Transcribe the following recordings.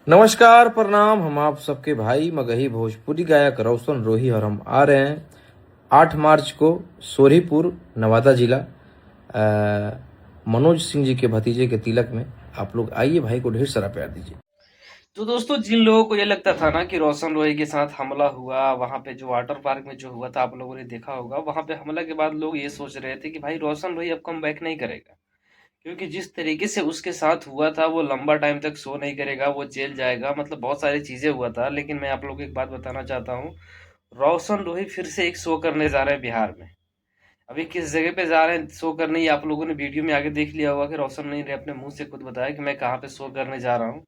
नमस्कार प्रणाम। हम आप सबके भाई मगही भोजपुरी गायक रोशन रोही और हम आ रहे हैं 8 मार्च को सोरीपुर नवादा जिला मनोज सिंह जी के भतीजे के तिलक में। आप लोग आइए, भाई को ढेर सारा प्यार दीजिए। तो दोस्तों, जिन लोगों को ये लगता था ना कि रोशन रोही के साथ हमला हुआ, वहां पे जो वाटर पार्क में जो हुआ था, आप लोगों ने देखा होगा। वहां पे हमला के बाद लोग ये सोच रहे थे कि भाई रोशन रोही अब कम बैक नहीं करेगा, क्योंकि जिस तरीके से उसके साथ हुआ था वो लंबा टाइम तक शो नहीं करेगा, वो जेल जाएगा, मतलब बहुत सारी चीजें हुआ था। लेकिन मैं आप लोगों को एक बात बताना चाहता हूँ, रोशन रोही फिर से एक शो करने जा रहे हैं बिहार में। अभी किस जगह पे जा रहे हैं शो करने, ये आप लोगों ने वीडियो में आगे देख लिया होगा कि रोशन रोही ने अपने मुंह से खुद बताया कि मैं कहाँ पे शो करने जा रहा हूँ।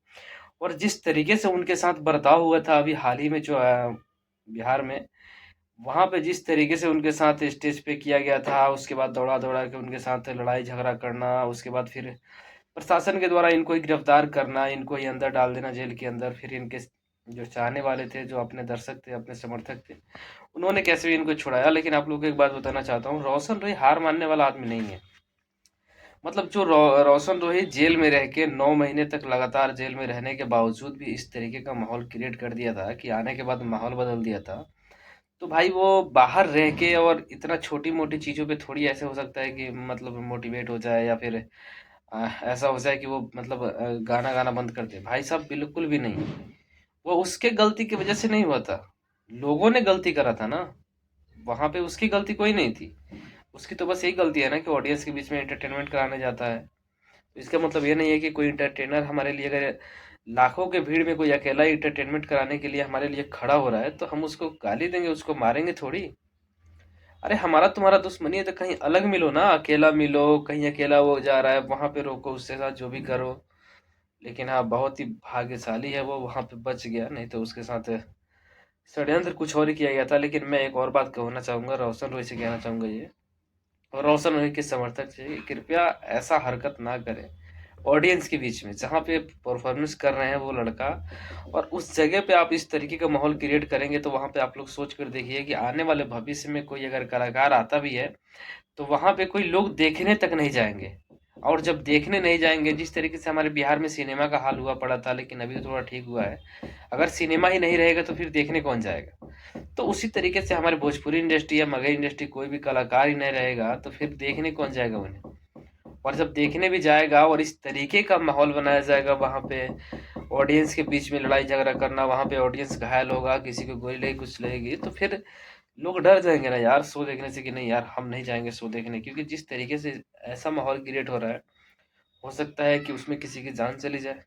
और जिस तरीके से उनके साथ बर्ताव हुआ था अभी हाल ही में जो बिहार में, वहां पे जिस तरीके से उनके साथ स्टेज पे किया गया था, उसके बाद दौड़ा दौड़ा के उनके साथ लड़ाई झगड़ा करना, उसके बाद फिर प्रशासन के द्वारा इनको ही गिरफ्तार करना, इनको ही अंदर डाल देना जेल के अंदर। फिर इनके जो चाहने वाले थे, जो अपने दर्शक थे, अपने समर्थक थे, उन्होंने कैसे भी इनको छुड़ाया। लेकिन आप लोगों को एक बात बताना चाहता हूँ, रोशन रोही हार मानने वाला आदमी नहीं है। मतलब जो रोशन रोही जेल में रह के 9 महीने तक लगातार जेल में रहने के बावजूद भी इस तरीके का माहौल क्रिएट कर दिया था कि आने के बाद माहौल बदल दिया था। तो भाई वो बाहर रह के और इतना छोटी मोटी चीजों पे थोड़ी ऐसे हो सकता है कि मतलब मोटिवेट हो जाए, या फिर ऐसा हो जाए कि वो मतलब गाना गाना बंद कर दे। भाई साहब बिल्कुल भी नहीं। वो उसके गलती की वजह से नहीं हुआ था, लोगों ने गलती करा था ना। वहां पे उसकी गलती कोई नहीं थी। उसकी तो बस यही गलती है ना कि ऑडियंस के बीच में एंटरटेनमेंट कराने जाता है। तो इसका मतलब ये नहीं है कि कोई इंटरटेनर हमारे लिए, अगर लाखों के भीड़ में कोई अकेला इंटरटेनमेंट कराने के लिए हमारे लिए खड़ा हो रहा है, तो हम उसको गाली देंगे, उसको मारेंगे थोड़ी। अरे हमारा तुम्हारा दुश्मनी है तो कहीं अलग मिलो ना, अकेला मिलो, कहीं अकेला वो जा रहा है वहां पे रोको, उसके साथ जो भी करो। लेकिन हाँ, बहुत ही भाग्यशाली है वो, वहां पे बच गया, नहीं तो उसके साथ षड्यंत्र कुछ और ही किया गया था। लेकिन मैं एक और बात कहना चाहूंगा, रोशन रोही से कहना चाहूंगा ये, और रोशन रोही के समर्थक से, कृपया ऐसा हरकत ना करें ऑडियंस के बीच में जहाँ पे परफॉर्मेंस कर रहे हैं वो लड़का। और उस जगह पे आप इस तरीके का माहौल क्रिएट करेंगे तो वहां पे आप लोग सोच कर देखिए कि आने वाले भविष्य में कोई अगर कलाकार आता भी है तो वहां पे कोई लोग देखने तक नहीं जाएंगे। और जब देखने नहीं जाएंगे, जिस तरीके से हमारे बिहार में सिनेमा का हाल हुआ पड़ा था, लेकिन अभी तो थोड़ा ठीक हुआ है, अगर सिनेमा ही नहीं रहेगा तो फिर देखने कौन जाएगा। तो उसी तरीके से हमारी भोजपुरी इंडस्ट्री या मगही इंडस्ट्री, कोई भी कलाकार ही नहीं रहेगा तो फिर देखने कौन जाएगा उन्हें। और जब देखने भी जाएगा और इस तरीके का माहौल बनाया जाएगा वहां पे, ऑडियंस के बीच में लड़ाई झगड़ा करना, वहां पे ऑडियंस घायल होगा, किसी को गोली लगी कुछ लगेगी, तो फिर लोग डर जाएंगे ना यार शो देखने से कि नहीं यार हम नहीं जाएंगे शो देखने। क्योंकि जिस तरीके से ऐसा माहौल क्रिएट हो रहा है, हो सकता है कि उसमें किसी की जान चली जाए,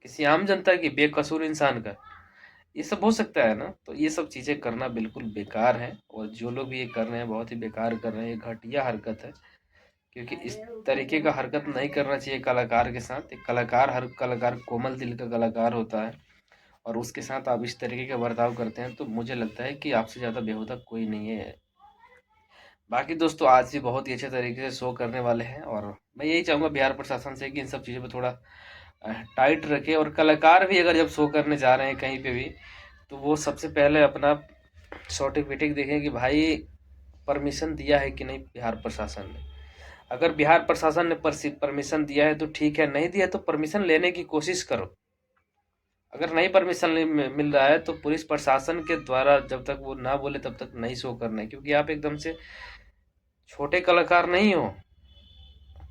किसी आम जनता की, बेकसूर इंसान का। ये सब हो सकता है ना। तो ये सब चीजें करना बिल्कुल बेकार है, और जो लोग ये कर रहे हैं बहुत ही बेकार कर रहे हैं, ये घटिया हरकत है। क्योंकि इस तरीके का हरकत नहीं करना चाहिए कलाकार के साथ। एक कलाकार, हर कलाकार कोमल दिल का कलाकार होता है, और उसके साथ आप इस तरीके का बर्ताव करते हैं तो मुझे लगता है कि आपसे ज़्यादा बेहुदा कोई नहीं है। बाकी दोस्तों, आज भी बहुत ही अच्छे तरीके से शो करने वाले हैं, और मैं यही चाहूँगा बिहार प्रशासन से कि इन सब चीज़ों पे थोड़ा टाइट रखे। और कलाकार भी अगर जब शो करने जा रहे हैं कहीं पे भी, तो वो सबसे पहले अपना सर्टिफिकेट देखें कि भाई परमिशन दिया है कि नहीं बिहार प्रशासन ने। अगर बिहार प्रशासन ने परमिशन दिया है तो ठीक है, नहीं दिया तो परमिशन लेने की कोशिश करो। अगर नहीं परमिशन मिल रहा है तो पुलिस प्रशासन के द्वारा जब तक वो ना बोले तब तक नहीं शो करना है, क्योंकि आप एकदम से छोटे कलाकार नहीं हो।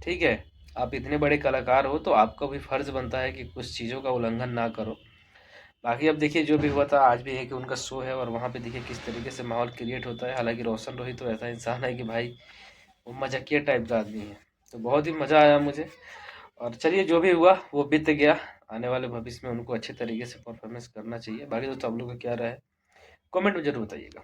ठीक है, आप इतने बड़े कलाकार हो तो आपका भी फर्ज बनता है कि कुछ चीज़ों का उल्लंघन ना करो। बाकी अब देखिए जो भी हुआ था, आज भी है कि उनका शो है, और वहाँ पे देखिए किस तरीके से माहौल क्रिएट होता है। हालांकि रोशन रोही तो ऐसा इंसान है कि भाई वो मजाकिया टाइप का आदमी है। तो बहुत ही मज़ा आया मुझे। और चलिए जो भी हुआ वो बीत गया, आने वाले भविष्य में उनको अच्छे तरीके से परफॉर्मेंस करना चाहिए। बाकी दोस्तों आप लोग का क्या राय है, कमेंट में जरूर बताइएगा।